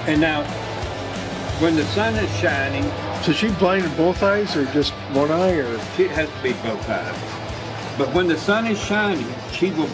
And now, when the sun is shining, So she blinded both eyes or just one eye or? it has to be both eyes. But when the sun is shining, she will,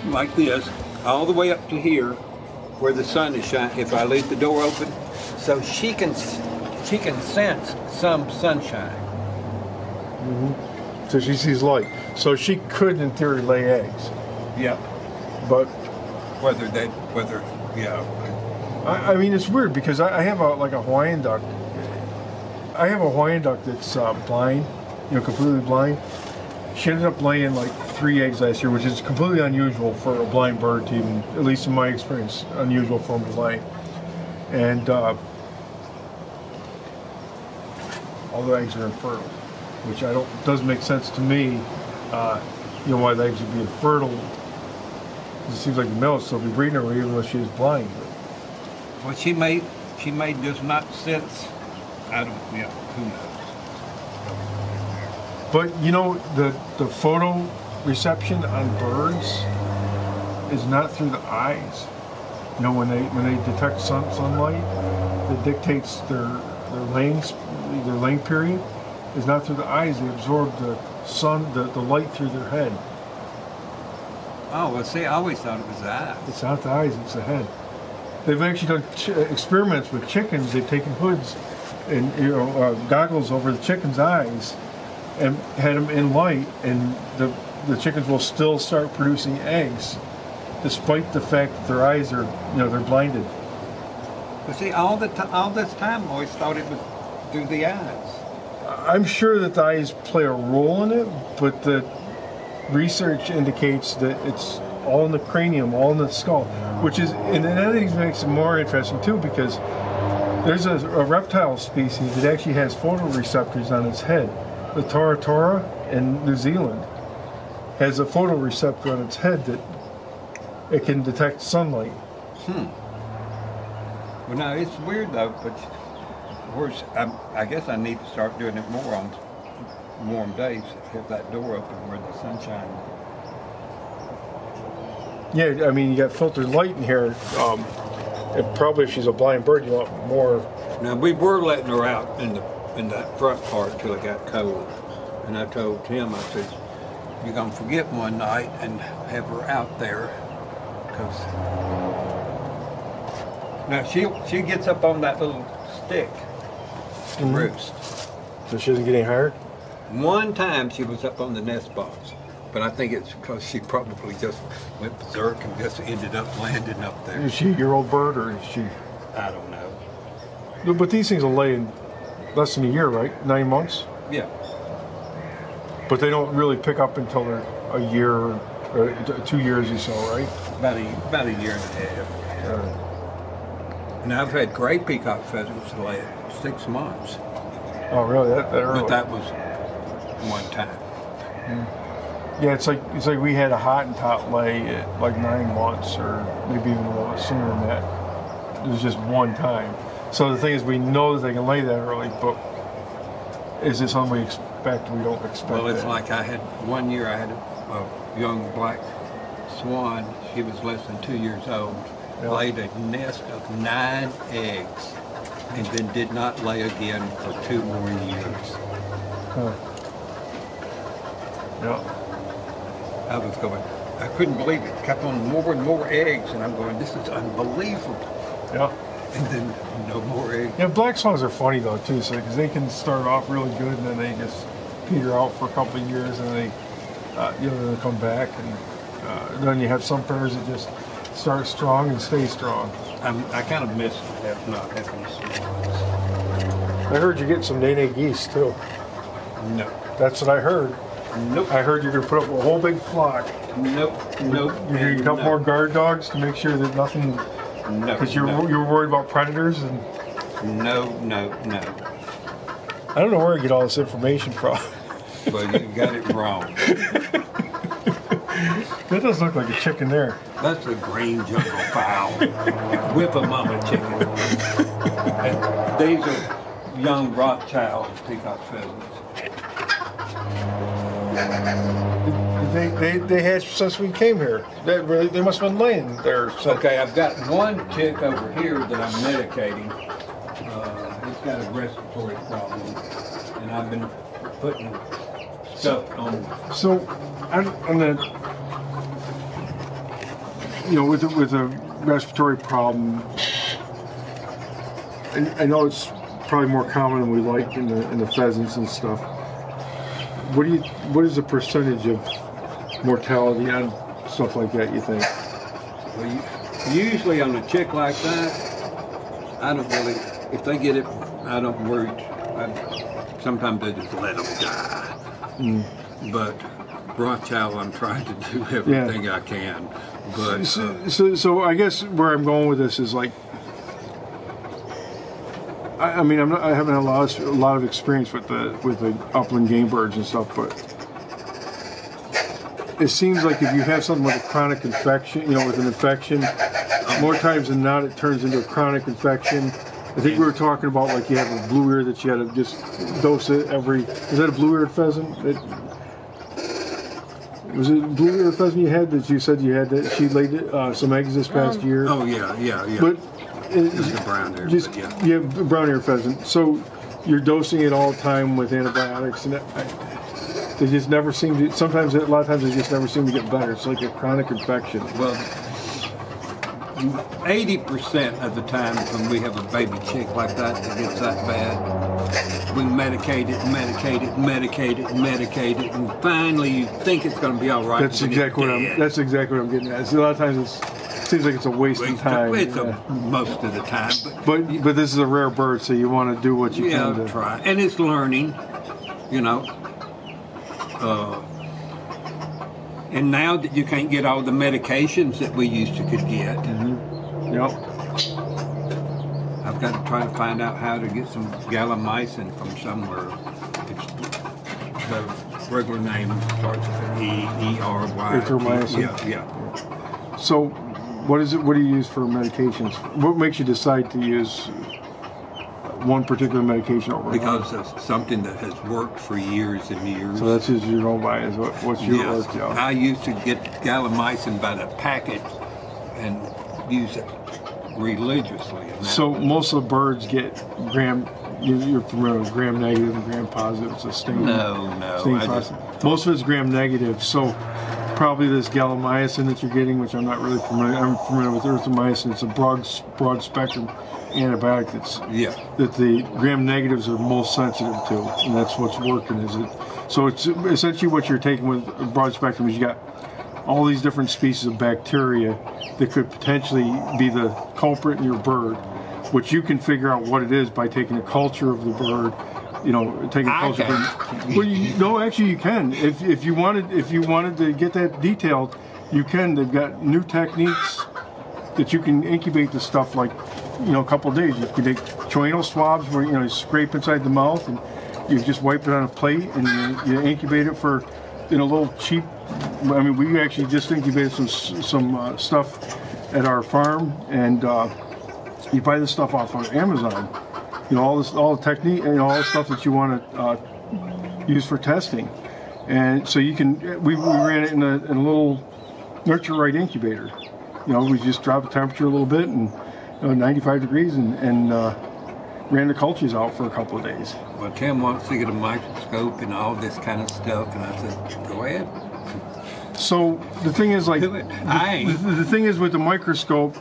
like this, all the way up to here, where the sun is shining. If I leave the door open, so she can sense some sunshine. So she sees light. So she could, in theory, lay eggs. Yep. But Yeah. I mean, it's weird because I have like a Hawaiian duck. I have a Hawaiian duck that's blind, completely blind. She ended up laying like 3 eggs last year, which is completely unusual for a blind bird to even, at least in my experience, unusual for them to lay. And all the eggs are infertile, which doesn't make sense to me. Why the eggs would be infertile. It seems like the male will still be breeding her even though she is blind. Well, she may just not sense. I don't. Yeah. Who knows? But the photo reception on birds is not through the eyes. When they detect sunlight, that dictates their laying period is not through the eyes. They absorb the light through their head. Oh, well, see, I always thought it was the eyes. It's not the eyes, it's the head. They've actually done experiments with chickens. They've taken hoods and goggles over the chicken's eyes and had them in light, and the chickens will still start producing eggs despite the fact that their eyes are, they're blinded. But see, all this time I always thought it was through the eyes. I'm sure that the eyes play a role in it, but the research indicates that it's all in the cranium, all in the skull, and that makes it more interesting too, because there's a reptile species that actually has photoreceptors on its head. The Toratora in New Zealand has a photoreceptor on its head that it can detect sunlight. Well, now it's weird though, but of course, I guess I need to start doing it more on warm days. Have that door open where the sunshine. Yeah, I mean, you got filtered light in here. And probably if she's a blind bird, you want more. Now we were letting her out in that front part till it got cold, and I told Tim, I said, "You're gonna forget one night and have her out there, because now she gets up on that little stick to roost." So she doesn't get any higher? One time she was up on the nest box, but I think it's because she probably just went berserk and just ended up landing up there. Is she a year-old bird or is she? I don't know. No, but these things will lay in less than a year, right? 9 months? Yeah. But they don't really pick up until they're a year or 2 years or so, right? About a year and a half. And I've had gray peacock pheasants lay at 6 months. Oh, really? That early? But that was one time. Yeah, it's like we had a Hottentot lay at like 9 months, or maybe even a little sooner than that. It was just one time. So the thing is, we know that they can lay that early, but is it something we expect? We don't expect. Well, it's that. like one year I had a young black swan. She was less than 2 years old. Yeah. Laid a nest of 9 eggs, and then did not lay again for 2 more years. Huh. Yeah. I couldn't believe it. Kept on more and more eggs, and I'm going, this is unbelievable. Yeah. And then no more eggs. Yeah, black swans are funny though too, because they can start off really good and then they just peter out for a couple of years and they come back, and then you have some pairs that just start strong and stay strong. I kind of miss not having swans. I heard you get some Nene geese too. No. That's what I heard. Nope. I heard you're going to put up a whole big flock. Nope. You're going to get a couple more guard dogs to make sure that nothing. No. Because you're worried about predators and. No. I don't know where you get all this information from. Well, you got it wrong. That doesn't look like a chicken there. That's a green jungle fowl. Whip a mama chicken. And these are young Rothschild peacock pheasants. Did they hatched since we came here. They must have been laying there. Okay, I've got one chick over here that I'm medicating. He's got a respiratory problem, and I've been putting stuff on. So, on the, with a respiratory problem, and I know it's probably more common than we like in the pheasants and stuff. What is the percentage of mortality on stuff like that, you think? Well, usually on a chick like that, I don't really, if they get it, I don't worry. Sometimes they just let them die. But Rothschild, I'm trying to do everything I can. But so I guess where I'm going with this is like, I mean, I haven't had a lot of experience with the upland game birds and stuff, but it seems like if you have something with a chronic infection, with an infection, more times than not, it turns into a chronic infection. I think we were talking about like you have a blue ear that you had to just dose it every. Is that a blue-eared pheasant? Was it a blue-eared pheasant you had that you said you had that she laid some eggs this past year? Oh yeah. But it's a brown ear. Yeah, brown ear pheasant. So you're dosing it all the time with antibiotics, and they just never seem to. Sometimes, a lot of times, they just never seem to get better. It's like a chronic infection. Well, 80% of the time when we have a baby chick like that gets that bad, we medicate it, and finally you think it's going to be all right. That's exactly what I'm getting at. So a lot of times it seems like it's a waste of time. It's most of the time. But this is a rare bird, so you want to do what you can to try. And it's learning, and now that you can't get all the medications that we used to could get, Yep. I've got to try to find out how to get some gallimycin from somewhere. It's the regular name starts with an E-R-Y. Erythromycin. Yeah. So, what is it? What do you use for medications? What makes you decide to use one particular medication over another? Because of something that has worked for years and years. So that's just your own bias. What's your work? Yeah. I used to get gallimycin by the packet and use it religiously. So most of the birds get gram. You're familiar with gram negative and gram positive. It's a stain. No. Most of it's gram negative. So probably this gallimycin that you're getting, which I'm not really familiar. I'm familiar with erythromycin. It's a broad spectrum antibiotic that the gram negatives are most sensitive to, and that's what's working. So it's essentially what you're taking with broad spectrum is you got all these different species of bacteria that could potentially be the culprit in your bird, which you can figure out what it is by taking a culture of the bird. Taking a culture. Well, actually, you can. If you wanted to get that detailed, you can. They've got new techniques that you can incubate the stuff like, a couple of days. You can take choanal swabs where you scrape inside the mouth and you just wipe it on a plate and you incubate it for in a little cheap. I mean, we actually just incubated some stuff at our farm, and you buy this stuff off of Amazon. All the technique, all the stuff that you want to use for testing, and so you can. We ran it in a little Nurture Right incubator. We just dropped the temperature a little bit and 95 degrees and ran the cultures out for a couple of days. Well, Tim wants to get a microscope and all this kind of stuff, and I said, go ahead. So the thing is, like, the thing is with the microscope,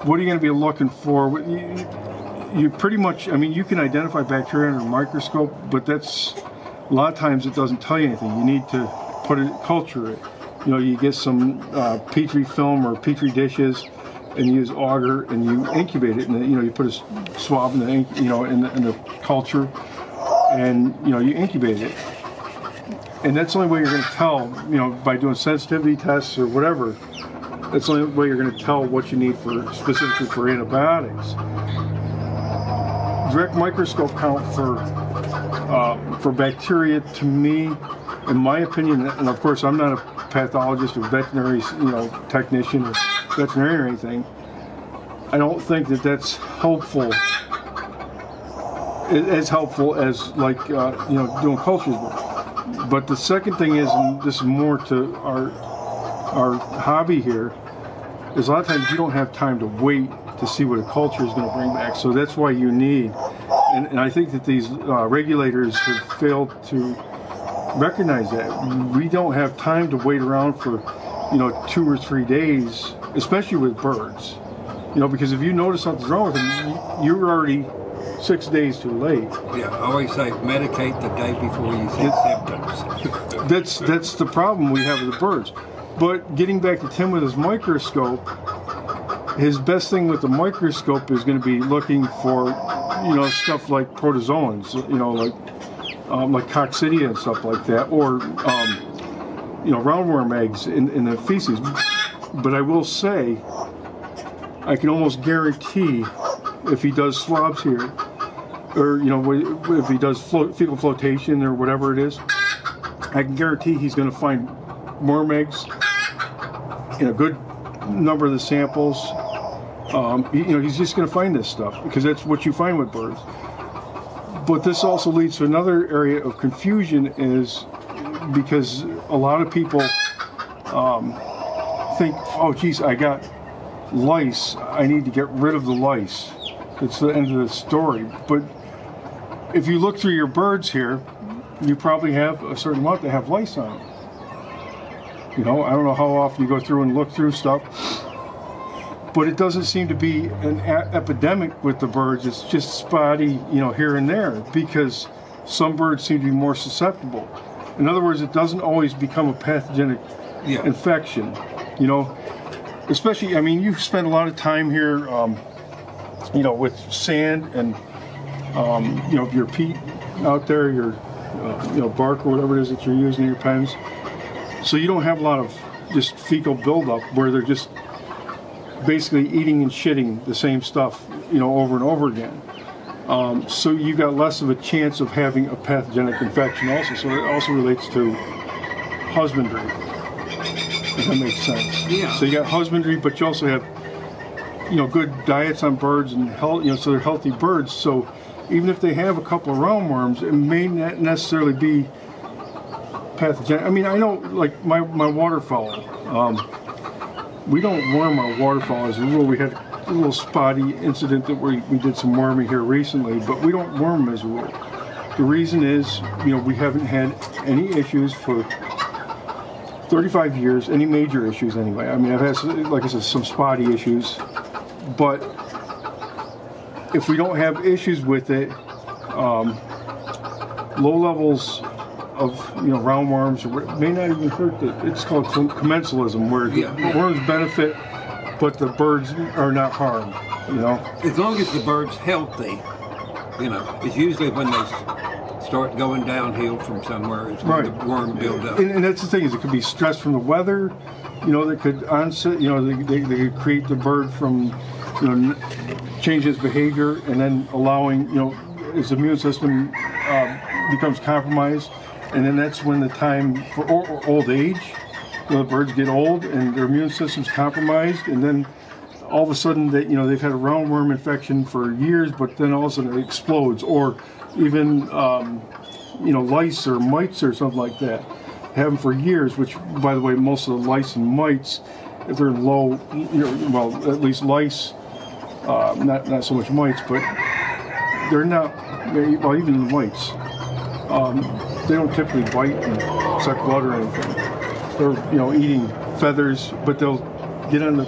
what are you going to be looking for? You pretty much, I mean, you can identify bacteria under a microscope, but that's a lot of times it doesn't tell you anything. You need to culture it. You get some Petri film or Petri dishes, and you use agar and you incubate it, and you put a swab in the in the culture, and you incubate it, and that's the only way you're going to tell. By doing sensitivity tests or whatever, that's the only way you're going to tell what you need specifically for antibiotics. Direct microscope count for bacteria, to me, in my opinion, and of course I'm not a pathologist or veterinary technician or veterinarian or anything, I don't think that that's helpful. As helpful as like doing cultures with. But the second thing is, and this is more to our hobby here, is a lot of times you don't have time to wait to see what a culture is going to bring back. So that's why you need, and I think that these regulators have failed to recognize that. We don't have time to wait around for, 2 or 3 days, especially with birds. Because if you notice something's wrong with them, you're already 6 days too late. Yeah, I always say medicate the day before you see symptoms. That's the problem we have with the birds. But getting back to Tim with his microscope, his best thing with the microscope is going to be looking for, stuff like protozoans, like coccidia and stuff like that, or roundworm eggs in the feces. But I will say, I can almost guarantee, if he does swabs here, or if he does fecal flotation or whatever it is, I can guarantee he's going to find worm eggs in a good number of the samples. He's just going to find this stuff because that's what you find with birds. But this also leads to another area of confusion, is because a lot of people think, oh geez, I got lice, I need to get rid of the lice. It's the end of the story. But if you look through your birds here, you probably have a certain amount that have lice on them. I don't know how often you go through and look through stuff, but it doesn't seem to be an epidemic with the birds. It's just spotty, here and there, because some birds seem to be more susceptible. In other words, it doesn't always become a pathogenic infection, especially, you spend a lot of time here, with sand and, your peat out there, your, bark or whatever it is that you're using in your pens. So you don't have a lot of just fecal buildup where they're just basically eating and shitting the same stuff, over and over again. So you got less of a chance of having a pathogenic infection also. So it also relates to husbandry, if that makes sense. Yeah. So you got husbandry, but you also have, good diets on birds and health, so they're healthy birds. So even if they have a couple of roundworms, it may not necessarily be pathogenic. I know, like my waterfowl, we don't worm our waterfowl as a rule. We had a little spotty incident that we did some worming here recently, but we don't worm them as a rule. The reason is, we haven't had any issues for 35 years, any major issues anyway. I've had, like I said, some spotty issues, but if we don't have issues with it, low levels of roundworms may not even hurt. It's called commensalism, where the worms benefit, but the birds are not harmed. As long as the bird's healthy, it's usually when they start going downhill from somewhere, it's when the worm build up. And that's the thing, is it could be stress from the weather, that could onset, they could create the bird from, change its behavior, and then allowing, its immune system becomes compromised. And then that's when the time for old age, the birds get old and their immune system's compromised, and then all of a sudden they've had a roundworm infection for years, but then all of a sudden it explodes, or even lice or mites or something like that. Have them for years, which, by the way, most of the lice and mites, if they're low, at least lice, not so much mites, but they're not, well, even the mites. They don't typically bite and suck blood or anything. They're, eating feathers, but they'll get on the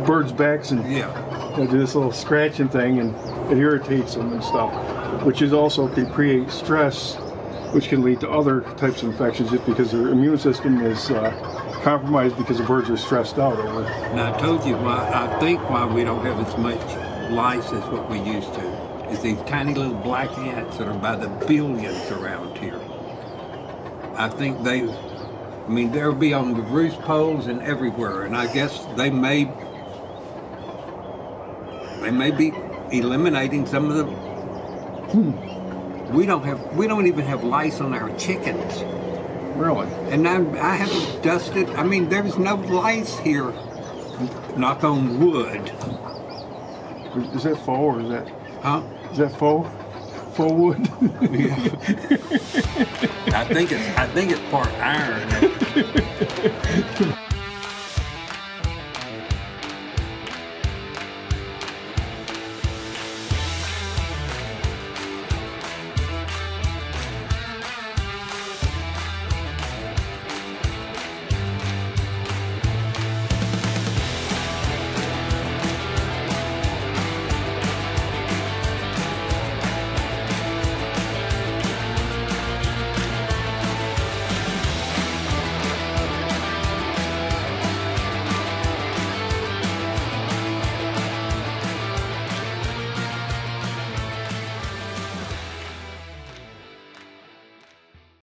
birds' backs and they'll do this little scratching thing, and it irritates them and stuff, which is also can create stress, which can lead to other types of infections just because their immune system is compromised because the birds are stressed out over. Now, I told you I think why we don't have as much lice as what we used to is these tiny little black ants that are by the billions around here. I think they'll be on the roost poles and everywhere, and I guess they may be eliminating some of the. We don't even have lice on our chickens. Really? And I haven't dusted. There's no lice here. Knock on wood. Is that faux or is that? Huh? Is that faux? for wood. I think it's part iron.